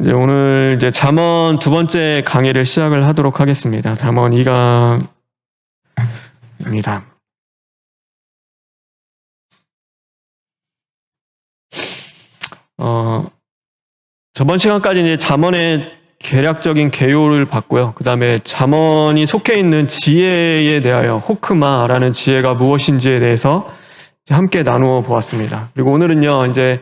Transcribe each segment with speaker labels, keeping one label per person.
Speaker 1: 이제 오늘 이제 잠언 두 번째 강의를 시작을 하도록 하겠습니다. 잠언 2강입니다. 저번 시간까지 이제 잠언의 개략적인 개요를 봤고요. 그 다음에 잠언이 속해 있는 지혜에 대하여 호크마라는 지혜가 무엇인지에 대해서 함께 나누어 보았습니다. 그리고 오늘은요, 이제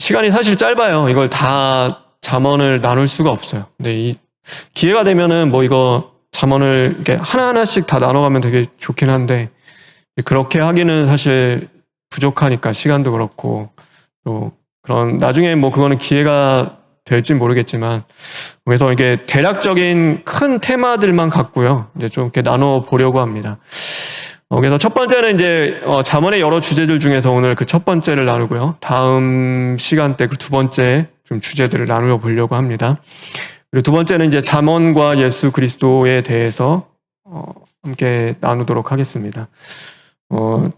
Speaker 1: 시간이 사실 짧아요. 이걸 다 잠언을 나눌 수가 없어요. 근데 이 기회가 되면은 뭐 이거 잠언을 이렇게 하나하나씩 다 나눠가면 되게 좋긴 한데 그렇게 하기는 사실 부족하니까 시간도 그렇고 또 그런 나중에 뭐 그거는 기회가 될지 모르겠지만 그래서 이게 대략적인 큰 테마들만 갖고요. 이제 좀 이렇게 나눠 보려고 합니다. 그래서 첫 번째는 이제 잠언의 여러 주제들 중에서 오늘 그 첫 번째를 나누고요. 다음 시간 때 그 두 번째 좀 주제들을 나누어 보려고 합니다. 그리고 두 번째는 이제 잠언과 예수 그리스도에 대해서 함께 나누도록 하겠습니다.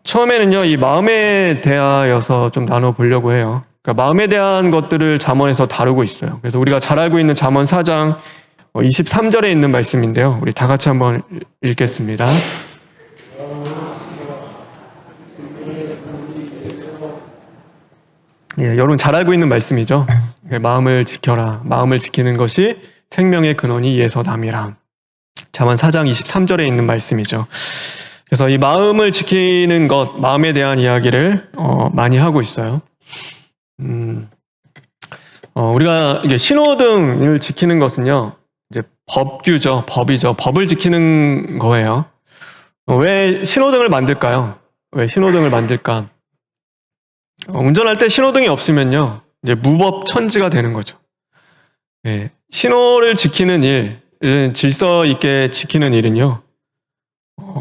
Speaker 1: 처음에는요, 이 마음에 대하여서 좀 나눠 보려고 해요. 그러니까 마음에 대한 것들을 잠언에서 다루고 있어요. 그래서 우리가 잘 알고 있는 잠언 4장 23절에 있는 말씀인데요. 우리 다 같이 한번 읽겠습니다. 예, 여러분 잘 알고 있는 말씀이죠. 마음을 지켜라. 마음을 지키는 것이 생명의 근원이 이에서 남이라. 잠언 4장 23절에 있는 말씀이죠. 그래서 이 마음을 지키는 것, 마음에 대한 이야기를 많이 하고 있어요. 우리가 이게 신호등을 지키는 것은요, 이제 법규죠, 법이죠. 법을 지키는 거예요. 왜 신호등을 만들까요? 왜 신호등을 만들까? 운전할 때 신호등이 없으면요, 이제 무법천지가 되는 거죠. 예, 신호를 지키는 일, 질서 있게 지키는 일은요,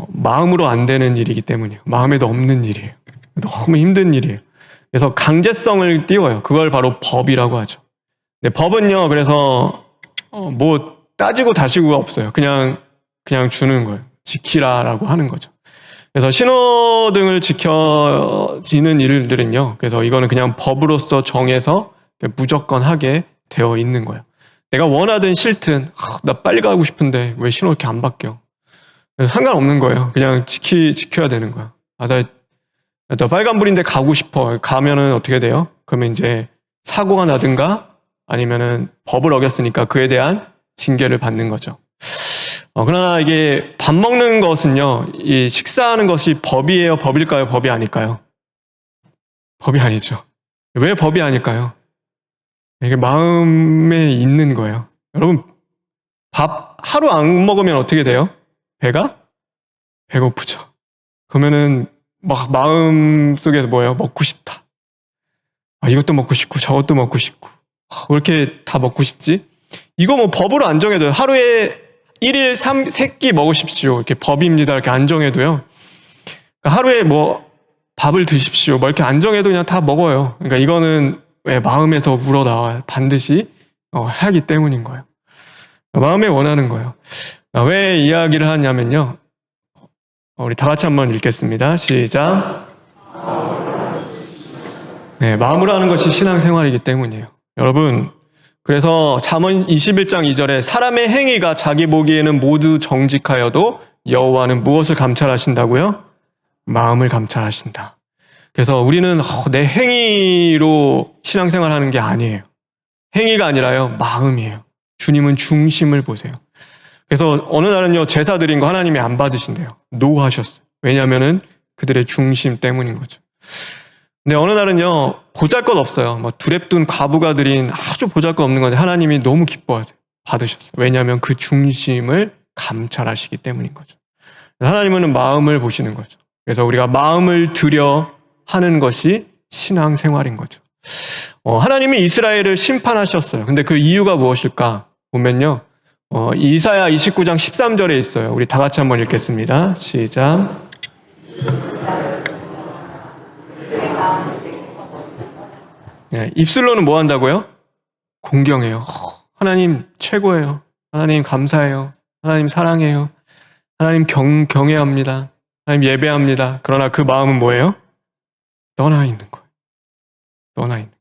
Speaker 1: 마음으로 안 되는 일이기 때문이에요. 마음에도 없는 일이에요. 너무 힘든 일이에요. 그래서 강제성을 띄워요. 그걸 바로 법이라고 하죠. 근데 법은요, 그래서 뭐 따지고 다시고가 없어요. 그냥 주는 거예요. 지키라라고 하는 거죠. 그래서 신호등을 지켜지는 일들은요, 그래서 이거는 그냥 법으로서 정해서 무조건 하게 되어 있는 거예요. 내가 원하든 싫든 나 빨리 가고 싶은데 왜 신호 이렇게 안 바뀌어? 상관없는 거예요. 그냥 지켜야 되는 거야. 나 빨간불인데 가고 싶어. 가면은 어떻게 돼요? 그러면 이제 사고가 나든가 아니면은 법을 어겼으니까 그에 대한 징계를 받는 거죠. 그러나 이게 밥 먹는 것은요, 이 식사하는 것이 법이에요? 법일까요? 법이 아닐까요? 법이 아니죠. 왜 법이 아닐까요? 이게 마음에 있는 거예요. 여러분, 밥 하루 안 먹으면 어떻게 돼요? 배가? 배고프죠. 그러면은 막 마음 속에서 뭐예요? 먹고 싶다. 이것도 먹고 싶고 저것도 먹고 싶고 왜 이렇게 다 먹고 싶지? 이거 뭐 법으로 안 정해도요. 하루에 1일 3끼 먹으십시오. 이렇게 법입니다. 이렇게 안 정해도요. 그러니까 하루에 뭐 밥을 드십시오. 뭐 이렇게 안 정해도 그냥 다 먹어요. 그러니까 이거는 왜 마음에서 우러나와요. 반드시 하기 때문인 거예요. 마음에 원하는 거예요. 왜 이야기를 하냐면요. 우리 다 같이 한번 읽겠습니다. 시작. 네, 마음으로 하는 것이 신앙생활이기 때문이에요. 여러분, 그래서 잠언 21장 2절에 사람의 행위가 자기 보기에는 모두 정직하여도 여호와는 무엇을 감찰하신다고요? 마음을 감찰하신다. 그래서 우리는 내 행위로 신앙생활하는 게 아니에요. 행위가 아니라요, 마음이에요. 주님은 중심을 보세요. 그래서 어느 날은요, 제사 드린 거 하나님이 안 받으신대요. 노하셨어요. 왜냐하면은 그들의 중심 때문인 거죠. 근데 어느 날은요, 보잘것 없어요. 뭐 두렙둔 과부가 드린 아주 보잘것 없는 건데 하나님이 너무 기뻐하세요. 받으셨어요. 왜냐하면 그 중심을 감찰하시기 때문인 거죠. 하나님은 마음을 보시는 거죠. 그래서 우리가 마음을 들여 하는 것이 신앙생활인 거죠. 하나님이 이스라엘을 심판하셨어요. 근데 그 이유가 무엇일까 보면요, 이사야 29장 13절에 있어요. 우리 다 같이 한번 읽겠습니다. 시작. 네, 입술로는 뭐 한다고요? 공경해요. 하나님 최고예요. 하나님 감사해요. 하나님 사랑해요. 하나님 경외합니다. 하나님 예배합니다. 그러나 그 마음은 뭐예요? 떠나 있는 거예요. 떠나 있는.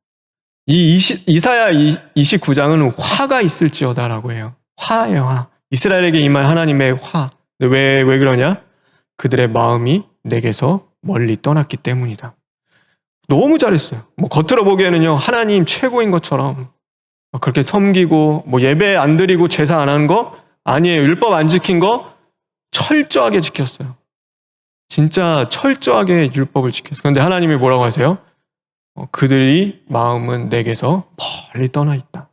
Speaker 1: 이사야 29장은 화가 있을지어다라고 해요. 화예요, 화. 이스라엘에게 임한 하나님의 화. 왜 그러냐? 그들의 마음이 내게서 멀리 떠났기 때문이다. 너무 잘했어요. 뭐 겉으로 보기에는요, 하나님 최고인 것처럼 그렇게 섬기고, 뭐 예배 안 드리고 제사 안 한 거 아니에요. 율법 안 지킨 거 철저하게 지켰어요. 진짜 철저하게 율법을 지켰어요. 그런데 하나님이 뭐라고 하세요? 그들이 마음은 내게서 멀리 떠나 있다.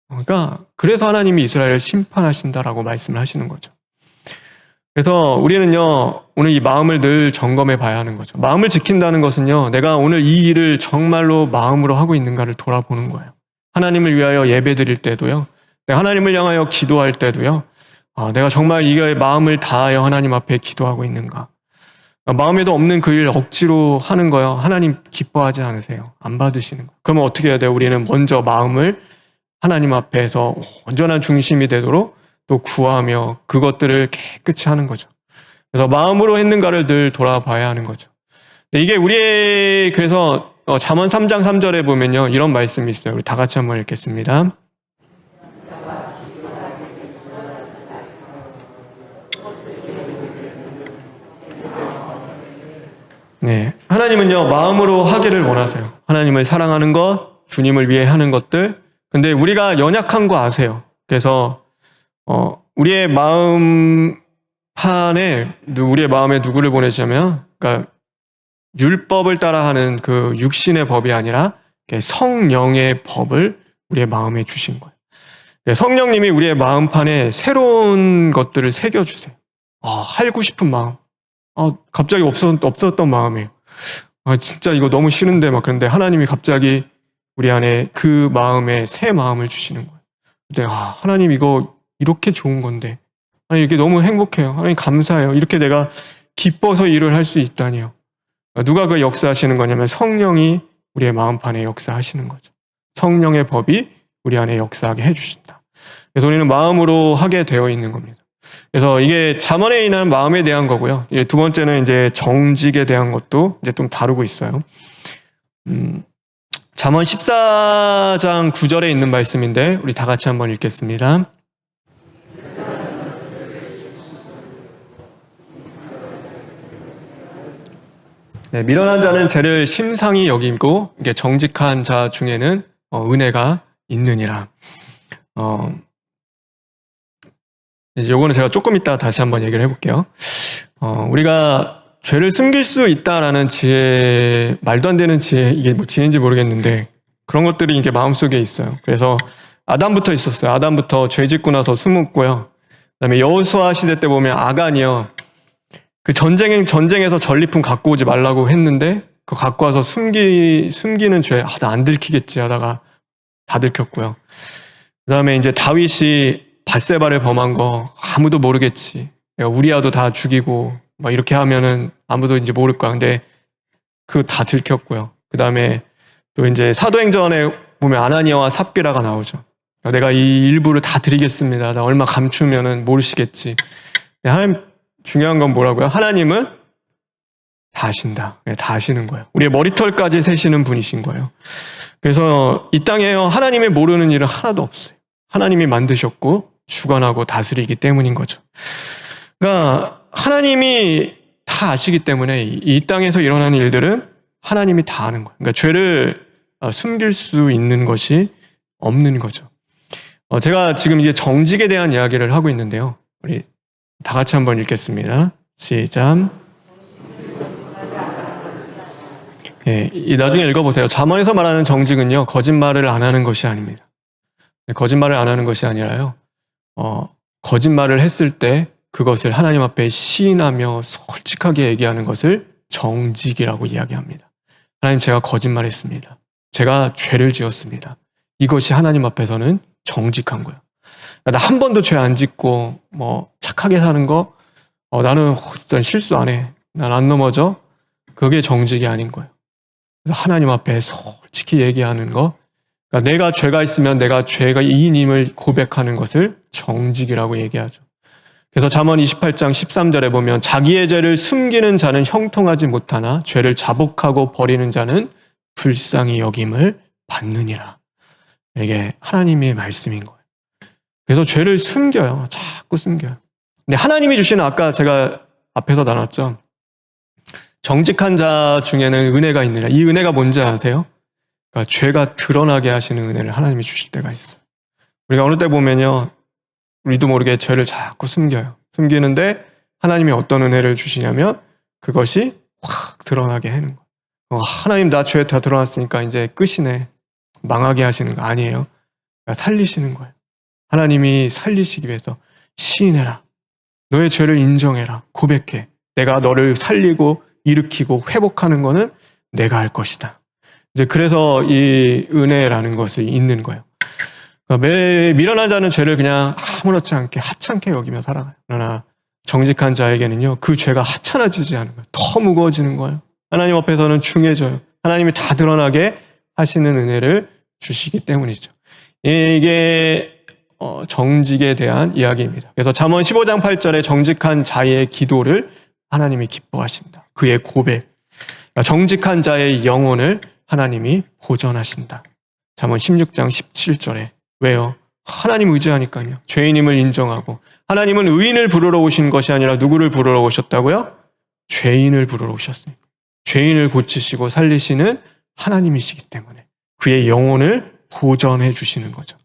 Speaker 1: 그러니까 그래서 하나님이 이스라엘을 심판하신다라고 말씀을 하시는 거죠. 그래서 우리는요, 오늘 이 마음을 늘 점검해 봐야 하는 거죠. 마음을 지킨다는 것은요, 내가 오늘 이 일을 정말로 마음으로 하고 있는가를 돌아보는 거예요. 하나님을 위하여 예배 드릴 때도요, 내가 하나님을 향하여 기도할 때도요, 내가 정말 이거에 마음을 다하여 하나님 앞에 기도하고 있는가. 마음에도 없는 그 일 억지로 하는 거요, 하나님 기뻐하지 않으세요. 안 받으시는 거예요. 그러면 어떻게 해야 돼요? 우리는 먼저 마음을 하나님 앞에서 온전한 중심이 되도록 또 구하며 그것들을 깨끗이 하는 거죠. 그래서 마음으로 했는가를 늘 돌아봐야 하는 거죠. 이게 우리의, 그래서 잠언 3장 3절에 보면요, 이런 말씀이 있어요. 우리 다 같이 한번 읽겠습니다. 네, 하나님은요, 마음으로 하기를 원하세요. 하나님을 사랑하는 것, 주님을 위해 하는 것들. 근데 우리가 연약한 거 아세요. 그래서 우리의 마음판에, 우리의 마음에 누구를 보내시냐면, 그러니까 율법을 따라하는 그 육신의 법이 아니라 성령의 법을 우리의 마음에 주신 거예요. 성령님이 우리의 마음판에 새로운 것들을 새겨주세요. 살고 싶은 마음. 갑자기 없었던 마음이에요. 진짜 이거 너무 싫은데 막 그런데 하나님이 갑자기 우리 안에 그 마음에 새 마음을 주시는 거예요. 근데 하나님 이거 이렇게 좋은 건데, 아니 이게 너무 행복해요. 하나님 감사해요. 이렇게 내가 기뻐서 일을 할 수 있다니요. 누가 그 역사하시는 거냐면 성령이 우리의 마음판에 역사하시는 거죠. 성령의 법이 우리 안에 역사하게 해주신다. 그래서 우리는 마음으로 하게 되어 있는 겁니다. 그래서 이게 잠언에 인한 마음에 대한 거고요. 두 번째는 이제 정직에 대한 것도 이제 좀 다루고 있어요. 잠언 14장 9절에 있는 말씀인데 우리 다 같이 한번 읽겠습니다. 네, 미련한 자는 죄를 심상히 여기고 이게 정직한 자 중에는 은혜가 있느니라. 이제 요거는 제가 조금 이따 다시 한번 얘기를 해볼게요. 우리가 죄를 숨길 수 있다라는 지혜, 말도 안 되는 지혜, 이게 뭐 지혜인지 모르겠는데 그런 것들이 이게 마음속에 있어요. 그래서 아담부터 있었어요. 아담부터 죄 짓고 나서 숨었고요. 그다음에 여호수아 시대 때 보면 아간이요. 그 전쟁에서 전리품 갖고 오지 말라고 했는데 그거 갖고 와서 숨기는 죄, 나 안 들키겠지 하다가 다 들켰고요. 그다음에 이제 다윗이 밧세바를 범한 거 아무도 모르겠지. 내가 우리아도 다 죽이고 막 이렇게 하면은 아무도 이제 모를 거야. 근데 그거 다 들켰고요. 그다음에 또 이제 사도행전에 보면 아나니아와 삽비라가 나오죠. 내가 이 일부를 다 드리겠습니다. 나 얼마 감추면은 모르시겠지. 하나님 중요한 건 뭐라고요? 하나님은 다 아신다. 다 아시는 거예요. 우리의 머리털까지 세시는 분이신 거예요. 그래서 이 땅에요, 하나님이 모르는 일은 하나도 없어요. 하나님이 만드셨고 주관하고 다스리기 때문인 거죠. 그러니까 하나님이 다 아시기 때문에 이 땅에서 일어나는 일들은 하나님이 다 아는 거예요. 그러니까 죄를 숨길 수 있는 것이 없는 거죠. 제가 지금 이제 정직에 대한 이야기를 하고 있는데요. 우리 다 같이 한번 읽겠습니다. 시작. 나중에 읽어보세요. 잠언에서 말하는 정직은요, 거짓말을 안 하는 것이 아닙니다. 거짓말을 안 하는 것이 아니라요, 거짓말을 했을 때 그것을 하나님 앞에 시인하며 솔직하게 얘기하는 것을 정직이라고 이야기합니다. 하나님, 제가 거짓말했습니다. 제가 죄를 지었습니다. 이것이 하나님 앞에서는 정직한 거예요. 나 한 번도 죄 안 짓고 뭐 착하게 사는 거, 나는 진짜 실수 안 해. 난 안 넘어져. 그게 정직이 아닌 거예요. 그래서 하나님 앞에 솔직히 얘기하는 거, 그러니까 내가 죄가 있으면 내가 죄가 이인임을 고백하는 것을 정직이라고 얘기하죠. 그래서 잠언 28장 13절에 보면 자기의 죄를 숨기는 자는 형통하지 못하나 죄를 자복하고 버리는 자는 불쌍히 여김을 받느니라. 이게 하나님의 말씀인 거예요. 그래서 죄를 숨겨요. 자꾸 숨겨요. 근데 하나님이 주시는, 아까 제가 앞에서 나눴죠. 정직한 자 중에는 은혜가 있느냐. 이 은혜가 뭔지 아세요? 그러니까 죄가 드러나게 하시는 은혜를 하나님이 주실 때가 있어요. 우리가 어느 때 보면요, 우리도 모르게 죄를 자꾸 숨겨요. 숨기는데 하나님이 어떤 은혜를 주시냐면 그것이 확 드러나게 하는 거예요. 하나님, 나 죄 다 드러났으니까 이제 끝이네. 망하게 하시는 거 아니에요. 그러니까 살리시는 거예요. 하나님이 살리시기 위해서 시인해라. 너의 죄를 인정해라. 고백해. 내가 너를 살리고 일으키고 회복하는 거는 내가 할 것이다. 이제 그래서 이 은혜라는 것이 있는 거예요. 그러니까 매 미련한 자는 죄를 그냥 아무렇지 않게 하찮게 여기며 살아가요. 그러나 정직한 자에게는요, 그 죄가 하찮아지지 않은 거예요. 더 무거워지는 거예요. 하나님 앞에서는 중해져요. 하나님이 다 드러나게 하시는 은혜를 주시기 때문이죠. 이게 정직에 대한 이야기입니다. 그래서 잠언 15장 8절에 정직한 자의 기도를 하나님이 기뻐하신다. 그의 고백, 그러니까 정직한 자의 영혼을 하나님이 보전하신다. 잠언 16장 17절에 왜요? 하나님 의지하니까요. 죄인임을 인정하고, 하나님은 의인을 부르러 오신 것이 아니라 누구를 부르러 오셨다고요? 죄인을 부르러 오셨으니까. 죄인을 고치시고 살리시는 하나님이시기 때문에 그의 영혼을 보전해 주시는 거죠.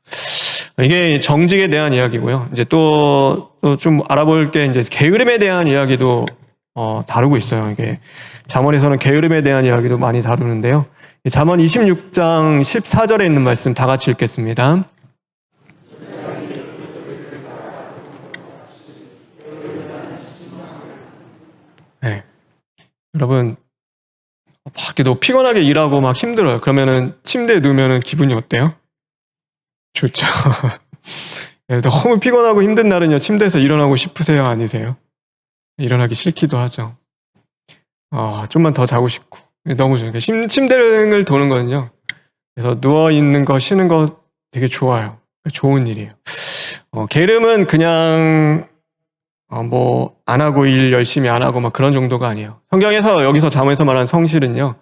Speaker 1: 이게 정직에 대한 이야기고요. 이제 또 좀 알아볼 게 이제 게으름에 대한 이야기도 다루고 있어요. 이게 잠언에서는 게으름에 대한 이야기도 많이 다루는데요. 잠언 26장 14절에 있는 말씀 다 같이 읽겠습니다. 네. 여러분, 밖에 너무 피곤하게 일하고 막 힘들어요. 그러면은 침대에 누우면은 기분이 어때요? 좋죠. 너무 피곤하고 힘든 날은요, 침대에서 일어나고 싶으세요? 아니세요? 일어나기 싫기도 하죠. 좀만 더 자고 싶고. 너무 좋아요. 침대를 도는 거는요, 그래서 누워있는 거, 쉬는 거 되게 좋아요. 좋은 일이에요. 게으름은 그냥, 안 하고 일 열심히 안 하고 막 그런 정도가 아니에요. 성경에서, 여기서 잠언에서 말하는 성실은요,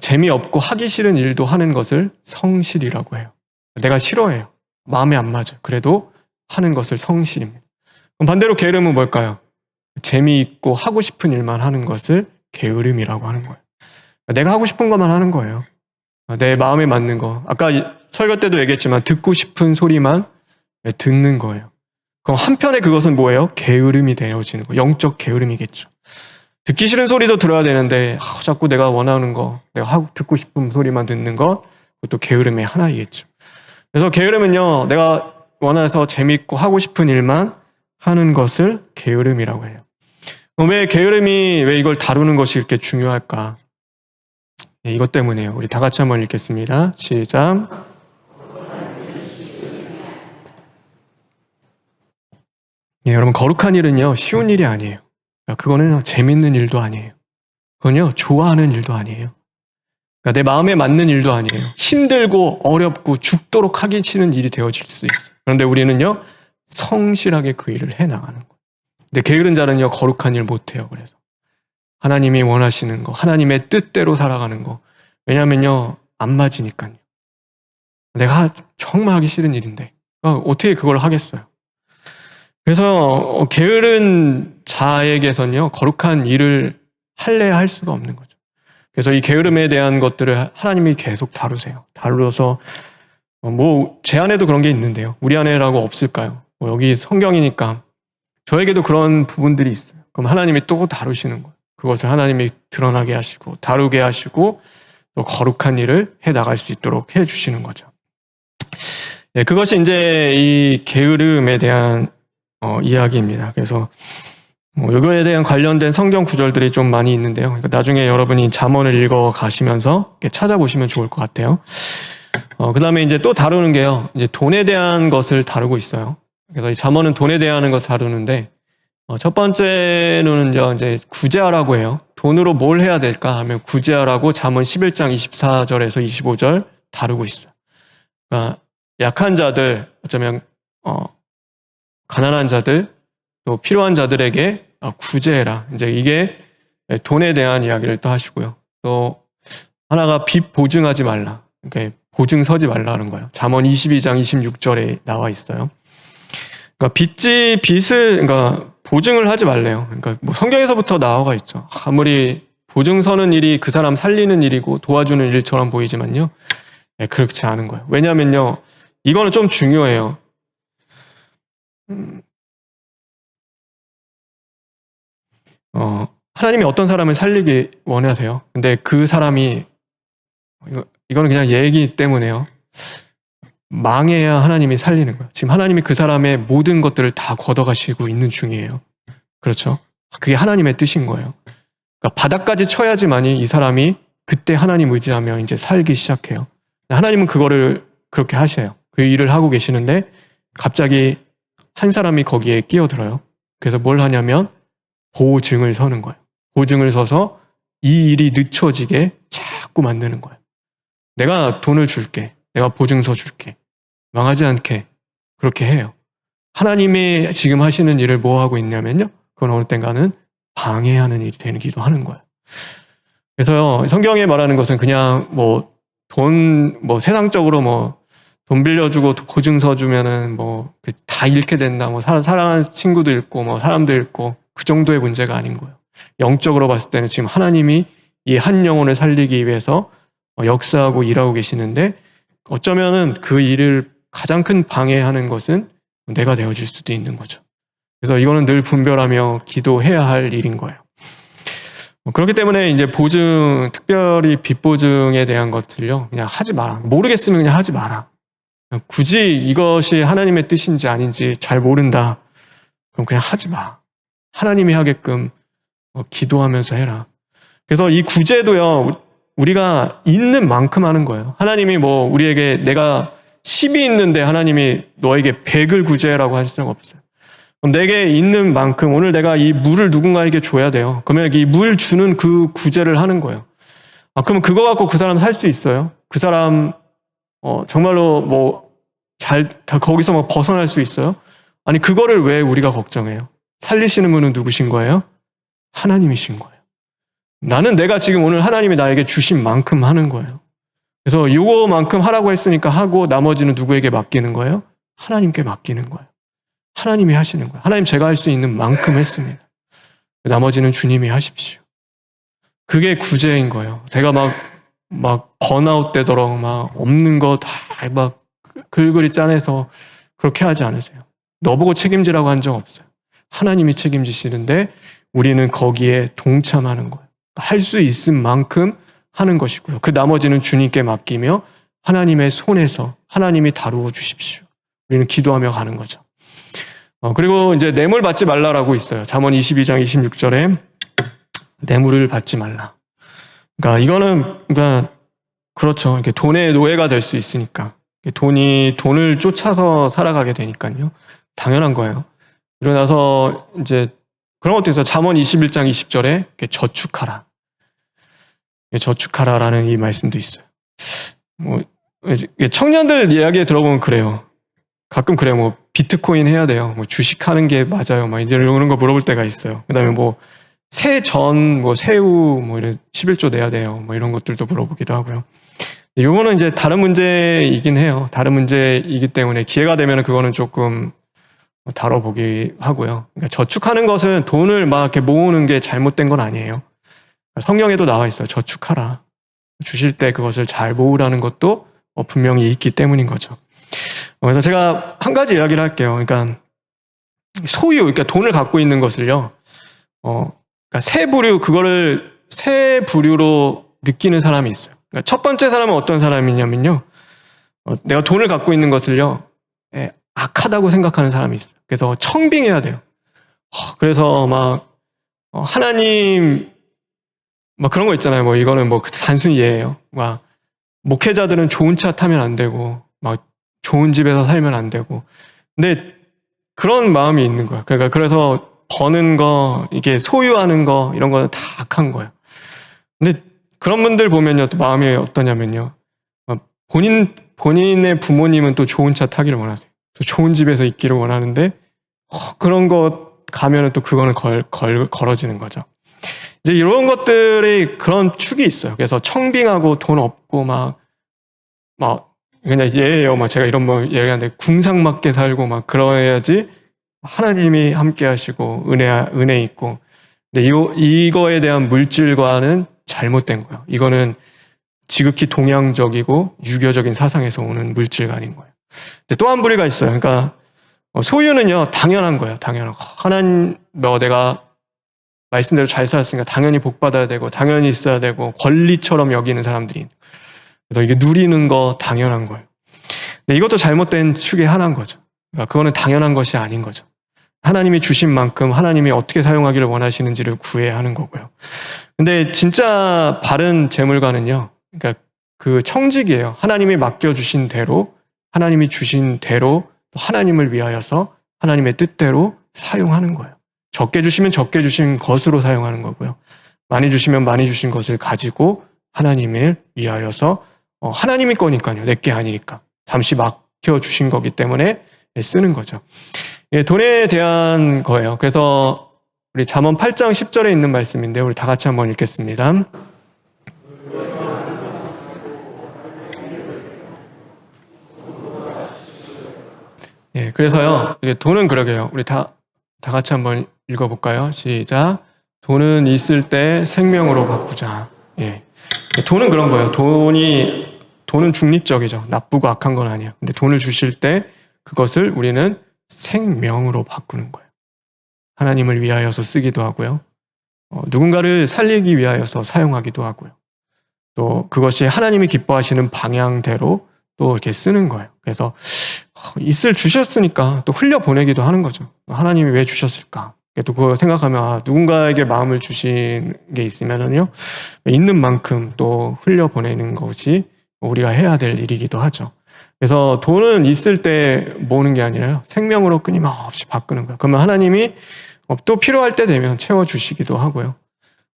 Speaker 1: 재미없고 하기 싫은 일도 하는 것을 성실이라고 해요. 내가 싫어해요. 마음에 안 맞아요. 그래도 하는 것을 성실입니다. 그럼 반대로 게으름은 뭘까요? 재미있고 하고 싶은 일만 하는 것을 게으름이라고 하는 거예요. 내가 하고 싶은 것만 하는 거예요. 내 마음에 맞는 거. 아까 설교 때도 얘기했지만 듣고 싶은 소리만 듣는 거예요. 그럼 한편에 그것은 뭐예요? 게으름이 되어지는 거. 영적 게으름이겠죠. 듣기 싫은 소리도 들어야 되는데 자꾸 내가 원하는 거, 내가 듣고 싶은 소리만 듣는 것, 그것도 게으름의 하나이겠죠. 그래서 게으름은요, 내가 원해서 재밌고 하고 싶은 일만 하는 것을 게으름이라고 해요. 왜 게으름이, 왜 이걸 다루는 것이 이렇게 중요할까? 이것 때문이에요. 우리 다 같이 한번 읽겠습니다. 시작. 여러분, 거룩한 일은요, 쉬운 일이 아니에요. 그거는 재밌는 일도 아니에요. 그건요, 좋아하는 일도 아니에요. 내 마음에 맞는 일도 아니에요. 힘들고 어렵고 죽도록 하기 싫은 일이 되어질 수 있어요. 그런데 우리는요, 성실하게 그 일을 해나가는 거예요. 근데 게으른 자는요, 거룩한 일 못해요. 그래서 하나님이 원하시는 거, 하나님의 뜻대로 살아가는 거. 왜냐면요, 안 맞으니까요. 내가 정말 하기 싫은 일인데 어떻게 그걸 하겠어요. 그래서 게으른 자에게선요, 거룩한 일을 할래야 할 수가 없는 거죠. 그래서 이 게으름에 대한 것들을 하나님이 계속 다루세요. 다루어서 제 안에도 그런 게 있는데요. 우리 안에라고 없을까요? 여기 성경이니까 저에게도 그런 부분들이 있어요. 그럼 하나님이 또 다루시는 거예요. 그것을 하나님이 드러나게 하시고 다루게 하시고 또 거룩한 일을 해나갈 수 있도록 해주시는 거죠. 네, 그것이 이제 이 게으름에 대한 이야기입니다. 그래서 이거에 대한 관련된 성경 구절들이 좀 많이 있는데요. 그러니까 나중에 여러분이 잠언을 읽어 가시면서 찾아보시면 좋을 것 같아요. 그 다음에 이제 또 다루는 게요, 이제 돈에 대한 것을 다루고 있어요. 그래서 이 잠언은 돈에 대한 것을 다루는데, 첫 번째로는요, 이제 구제하라고 해요. 돈으로 뭘 해야 될까 하면 구제하라고 잠언 11장 24절에서 25절 다루고 있어요. 그러니까 약한 자들, 어쩌면 가난한 자들, 또 필요한 자들에게 구제해라. 이제 이게 돈에 대한 이야기를 또 하시고요. 또 하나가 빚 보증하지 말라. 이렇게 보증 서지 말라는 거예요. 잠언 22장 26절에 나와 있어요. 그러니까 빚을 그러니까 보증을 하지 말래요. 그러니까 뭐 성경에서부터 나와가 있죠. 아무리 보증 서는 일이 그 사람 살리는 일이고 도와주는 일처럼 보이지만요. 네, 그렇지 않은 거예요. 왜냐면요. 이거는 좀 중요해요. 하나님이 어떤 사람을 살리기 원하세요. 근데 그 사람이 이거는 그냥 얘기 때문에요. 망해야 하나님이 살리는 거예요. 지금 하나님이 그 사람의 모든 것들을 다 걷어가시고 있는 중이에요. 그렇죠? 그게 하나님의 뜻인 거예요. 그러니까 바닥까지 쳐야지만이 이 사람이 그때 하나님 의지하며 이제 살기 시작해요. 하나님은 그거를 그렇게 하셔요. 그 일을 하고 계시는데 갑자기 한 사람이 거기에 끼어들어요. 그래서 뭘 하냐면 보증을 서는 거예요. 보증을 서서 이 일이 늦춰지게 자꾸 만드는 거예요. 내가 돈을 줄게. 내가 보증서 줄게. 망하지 않게 그렇게 해요. 하나님이 지금 하시는 일을 뭐 하고 있냐면요. 그건 어느 땐가는 방해하는 일이 되기도 하는 거예요. 그래서 성경에 말하는 것은 그냥 세상적으로 돈 빌려주고 보증서 주면은 다 잃게 된다. 사랑하는 친구도 잃고 사람도 잃고 그 정도의 문제가 아닌 거예요. 영적으로 봤을 때는 지금 하나님이 이 한 영혼을 살리기 위해서 역사하고 일하고 계시는데 어쩌면은 그 일을 가장 큰 방해하는 것은 내가 되어질 수도 있는 거죠. 그래서 이거는 늘 분별하며 기도해야 할 일인 거예요. 그렇기 때문에 이제 보증, 특별히 빚보증에 대한 것들요, 그냥 하지 마라. 모르겠으면 그냥 하지 마라. 굳이 이것이 하나님의 뜻인지 아닌지 잘 모른다. 그럼 그냥 하지 마. 하나님이 하게끔 기도하면서 해라. 그래서 이 구제도요, 우리가 있는 만큼 하는 거예요. 하나님이 우리에게 내가 10이 있는데 하나님이 너에게 100을 구제라고 하실 수는 없어요. 그럼 내게 있는 만큼 오늘 내가 이 물을 누군가에게 줘야 돼요. 그러면 이 물 주는 그 구제를 하는 거예요. 그러면 그거 갖고 그 사람 살 수 있어요? 그 사람 정말로 거기서 벗어날 수 있어요? 아니 그거를 왜 우리가 걱정해요? 살리시는 분은 누구신 거예요? 하나님이신 거예요. 나는 내가 지금 오늘 하나님이 나에게 주신 만큼 하는 거예요. 그래서 요거만큼 하라고 했으니까 하고 나머지는 누구에게 맡기는 거예요? 하나님께 맡기는 거예요. 하나님이 하시는 거예요. 하나님 제가 할 수 있는 만큼 했습니다. 나머지는 주님이 하십시오. 그게 구제인 거예요. 제가 번아웃 되도록 없는 거 다 글글이 짜내서 그렇게 하지 않으세요. 너보고 책임지라고 한 적 없어요. 하나님이 책임지시는데 우리는 거기에 동참하는 거예요. 할 수 있은 만큼 하는 것이고요. 그 나머지는 주님께 맡기며 하나님의 손에서 하나님이 다루어 주십시오. 우리는 기도하며 가는 거죠. 그리고 이제 뇌물 받지 말라라고 있어요. 잠언 22장 26절에 뇌물을 받지 말라. 그러니까 이거는 그렇죠. 이렇게 돈의 노예가 될 수 있으니까 돈을 쫓아서 살아가게 되니까요. 당연한 거예요. 일어나서 이제 그런 것도 있어요. 잠언 21장 20절에 저축하라. 저축하라라는 이 말씀도 있어요. 청년들 이야기에 들어보면 그래요. 가끔 그래요. 비트코인 해야 돼요. 주식하는 게 맞아요. 이제 이런 거 물어볼 때가 있어요. 그 다음에 새전, 새우, 이런 11조 내야 돼요. 이런 것들도 물어보기도 하고요. 요거는 이제 다른 문제이긴 해요. 다른 문제이기 때문에 기회가 되면 그거는 조금 다뤄보기 하고요. 그러니까 저축하는 것은 돈을 이렇게 모으는 게 잘못된 건 아니에요. 성경에도 나와 있어요. 저축하라. 주실 때 그것을 잘 모으라는 것도 분명히 있기 때문인 거죠. 그래서 제가 한 가지 이야기를 할게요. 그러니까 그러니까 돈을 갖고 있는 것을요. 그러니까 세 부류로 느끼는 사람이 있어요. 그러니까 첫 번째 사람은 어떤 사람이냐면요. 내가 돈을 갖고 있는 것을요. 악하다고 생각하는 사람이 있어요. 그래서 청빙해야 돼요. 그래서 하나님 그런 거 있잖아요. 이거는 단순히 예예요. 목회자들은 좋은 차 타면 안 되고 좋은 집에서 살면 안 되고. 근데 그런 마음이 있는 거야. 그러니까 그래서 버는 거, 이게 소유하는 거 이런 거는 다 악한 거예요. 근데 그런 분들 보면요, 또 마음이 어떠냐면요. 본인의 부모님은 또 좋은 차 타기를 원하세요. 또 좋은 집에서 있기를 원하는데 그런 거 가면은 또 그거는 걸어지는 거죠. 이제 이런 것들이 그런 축이 있어요. 그래서 청빙하고 돈 없고 막 그냥 예예요. 막 제가 이런 뭐 얘기하는데 궁상맞게 살고 막 그래야지 하나님이 함께 하시고 은혜 있고. 근데 이거에 대한 물질과는 잘못된 거예요. 이거는 지극히 동양적이고 유교적인 사상에서 오는 물질관인 거예요. 근데 또 한 부류가 있어요. 그러니까 소유는요 당연한 거예요. 당연한 거. 하나님 내가 말씀대로 잘 살았으니까 당연히 복 받아야 되고 당연히 있어야 되고 권리처럼 여기는 사람들이. 그래서 이게 누리는 거 당연한 거예요. 근데 이것도 잘못된 축의 하나인 거죠. 그러니까 그거는 당연한 것이 아닌 거죠. 하나님이 주신 만큼 하나님이 어떻게 사용하기를 원하시는지를 구해야 하는 거고요. 근데 진짜 바른 재물관은요. 그러니까 그 청직이에요. 하나님이 맡겨주신 대로 하나님이 주신 대로 하나님을 위하여서 하나님의 뜻대로 사용하는 거예요. 적게 주시면 적게 주신 것으로 사용하는 거고요. 많이 주시면 많이 주신 것을 가지고 하나님을 위하여서 하나님이 거니까요. 내게 아니니까. 잠시 맡겨주신 거기 때문에 쓰는 거죠. 돈에 대한 거예요. 그래서 우리 잠언 8장 10절에 있는 말씀인데 우리 다 같이 한번 읽겠습니다. 그래서요. 돈은 그러게요. 우리 다 같이 한번 읽어볼까요? 시작. 돈은 있을 때 생명으로 바꾸자. 돈은 그런 거예요. 돈은 중립적이죠. 나쁘고 악한 건 아니에요. 근데 돈을 주실 때 그것을 우리는 생명으로 바꾸는 거예요. 하나님을 위하여서 쓰기도 하고요. 누군가를 살리기 위하여서 사용하기도 하고요. 또 그것이 하나님이 기뻐하시는 방향대로 또 이렇게 쓰는 거예요. 그래서 있을 주셨으니까 또 흘려보내기도 하는 거죠. 하나님이 왜 주셨을까? 또 그거 생각하면 누군가에게 마음을 주신 게 있으면은요. 있는 만큼 또 흘려보내는 것이 우리가 해야 될 일이기도 하죠. 그래서 돈은 있을 때 모으는 게 아니라요. 생명으로 끊임없이 바꾸는 거예요. 그러면 하나님이 또 필요할 때 되면 채워주시기도 하고요.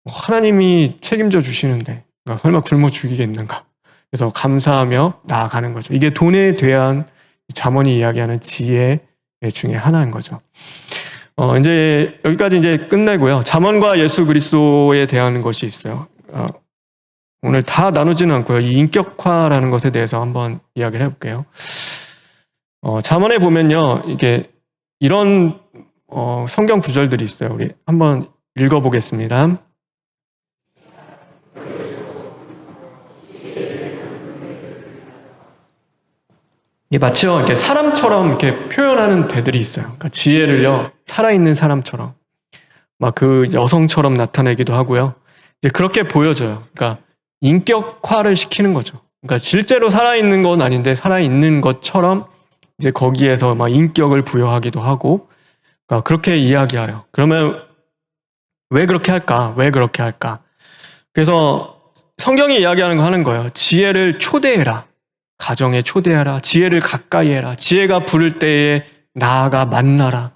Speaker 1: 하나님이 책임져 주시는데 설마 굶어 죽이겠는가. 그래서 감사하며 나아가는 거죠. 이게 돈에 대한 잠언이 이야기하는 지혜 중에 하나인 거죠. 이제 여기까지 이제 끝내고요. 잠언과 예수 그리스도에 대한 것이 있어요. 오늘 다 나누지는 않고요. 이 인격화라는 것에 대해서 한번 이야기를 해볼게요. 잠언에 보면요, 이게 이런 성경 구절들이 있어요. 우리 한번 읽어보겠습니다. 이게 마치요, 이렇게 사람처럼 이렇게 표현하는 데들이 있어요. 그러니까 지혜를요, 살아있는 사람처럼, 막 그 여성처럼 나타내기도 하고요. 이제 그렇게 보여져요. 그러니까 인격화를 시키는 거죠. 그러니까 실제로 살아있는 건 아닌데 살아있는 것처럼 이제 거기에서 막 인격을 부여하기도 하고, 그러니까 그렇게 이야기해요. 그러면 왜 그렇게 할까? 왜 그렇게 할까? 그래서 성경이 이야기하는 거 하는 거예요. 지혜를 초대해라. 가정에 초대하라. 지혜를 가까이 해라. 지혜가 부를 때에 나아가 만나라.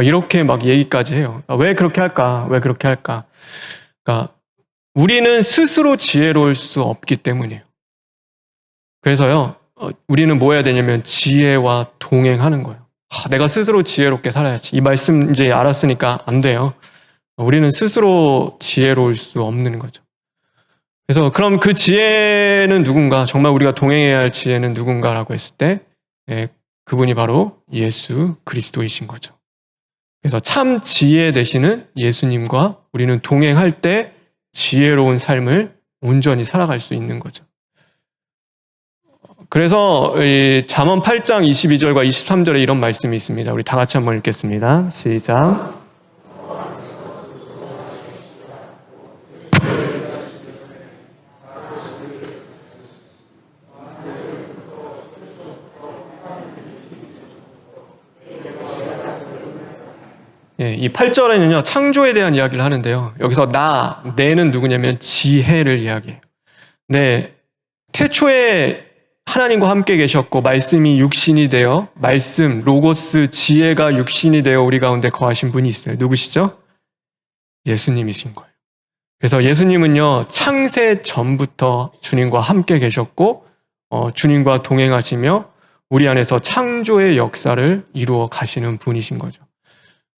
Speaker 1: 이렇게 막 얘기까지 해요. 그러니까 왜 그렇게 할까? 왜 그렇게 할까? 그러니까 우리는 스스로 지혜로울 수 없기 때문이에요. 그래서요, 우리는 뭐 해야 되냐면 지혜와 동행하는 거예요. 내가 스스로 지혜롭게 살아야지. 이 말씀 이제 알았으니까 안 돼요. 우리는 스스로 지혜로울 수 없는 거죠. 그래서 그럼 그 지혜는 누군가? 정말 우리가 동행해야 할 지혜는 누군가라고 했을 때 그분이 바로 예수 그리스도이신 거죠. 그래서 참 지혜 되시는 예수님과 우리는 동행할 때 지혜로운 삶을 온전히 살아갈 수 있는 거죠. 그래서 잠언 8장 22절과 23절에 이런 말씀이 있습니다. 우리 다 같이 한번 읽겠습니다. 시작. 이 8절에는요, 창조에 대한 이야기를 하는데요. 여기서 내는 누구냐면 지혜를 이야기해요. 네, 태초에 하나님과 함께 계셨고 말씀이 육신이 되어 말씀, 로고스, 지혜가 육신이 되어 우리 가운데 거하신 분이 있어요. 누구시죠? 예수님이신 거예요. 그래서 예수님은요, 창세 전부터 주님과 함께 계셨고 주님과 동행하시며 우리 안에서 창조의 역사를 이루어 가시는 분이신 거죠.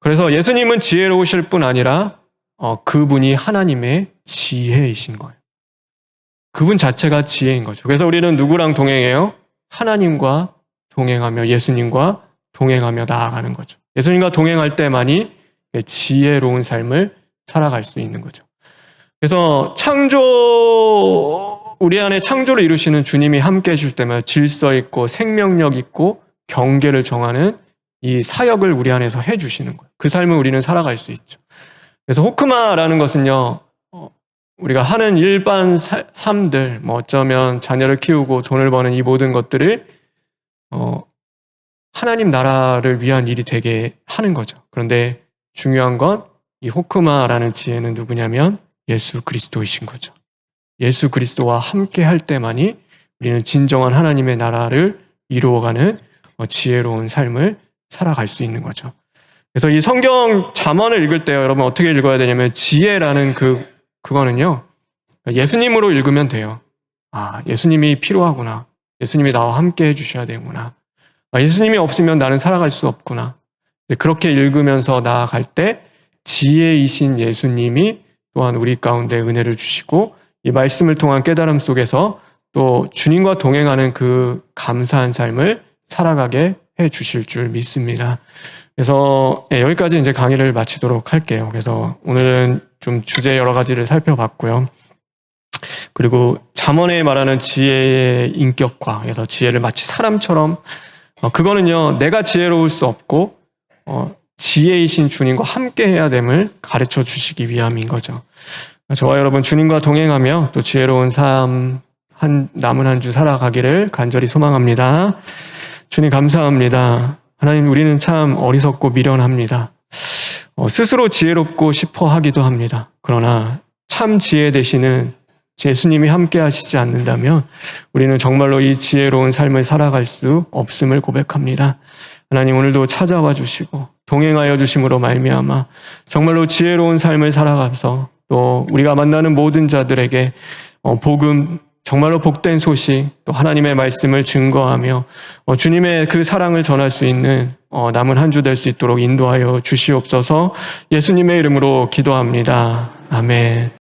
Speaker 1: 그래서 예수님은 지혜로우실 뿐 아니라 그분이 하나님의 지혜이신 거예요. 그분 자체가 지혜인 거죠. 그래서 우리는 누구랑 동행해요? 하나님과 동행하며 예수님과 동행하며 나아가는 거죠. 예수님과 동행할 때만이 지혜로운 삶을 살아갈 수 있는 거죠. 그래서 우리 안에 창조를 이루시는 주님이 함께 해줄 때마다 질서 있고 생명력 있고 경계를 정하는 이 사역을 우리 안에서 해주시는 거예요. 그 삶을 우리는 살아갈 수 있죠. 그래서 호크마라는 것은요, 우리가 하는 일반 삶들, 어쩌면 자녀를 키우고 돈을 버는 이 모든 것들을 하나님 나라를 위한 일이 되게 하는 거죠. 그런데 중요한 건 이 호크마라는 지혜는 누구냐면 예수 그리스도이신 거죠. 예수 그리스도와 함께 할 때만이 우리는 진정한 하나님의 나라를 이루어가는 지혜로운 삶을 살아갈 수 있는 거죠. 그래서 이 성경 잠언을 읽을 때요, 여러분 어떻게 읽어야 되냐면 지혜라는 그거는요, 예수님으로 읽으면 돼요. 아, 예수님이 필요하구나. 예수님이 나와 함께 해주셔야 되는구나. 예수님이 없으면 나는 살아갈 수 없구나. 그렇게 읽으면서 나아갈 때 지혜이신 예수님이 또한 우리 가운데 은혜를 주시고 이 말씀을 통한 깨달음 속에서 또 주님과 동행하는 그 감사한 삶을 살아가게 해 주실 줄 믿습니다. 그래서 여기까지 이제 강의를 마치도록 할게요. 그래서 오늘은 좀 주제 여러 가지를 살펴봤고요. 그리고 잠언에 말하는 지혜의 인격화, 그래서 지혜를 마치 사람처럼 그거는요, 내가 지혜로울 수 없고 지혜이신 주님과 함께 해야 됨을 가르쳐 주시기 위함인 거죠. 저와 여러분 주님과 동행하며 또 지혜로운 삶 남은 한 주 살아가기를 간절히 소망합니다. 주님 감사합니다. 하나님, 우리는 참 어리석고 미련합니다. 스스로 지혜롭고 싶어 하기도 합니다. 그러나 참 지혜 되시는 예수님이 함께 하시지 않는다면 우리는 정말로 이 지혜로운 삶을 살아갈 수 없음을 고백합니다. 하나님, 오늘도 찾아와 주시고 동행하여 주심으로 말미암아 정말로 지혜로운 삶을 살아가서 또 우리가 만나는 모든 자들에게 복음, 정말로 복된 소식, 또 하나님의 말씀을 증거하며 주님의 그 사랑을 전할 수 있는 남은 한 주 될 수 있도록 인도하여 주시옵소서. 예수님의 이름으로 기도합니다. 아멘.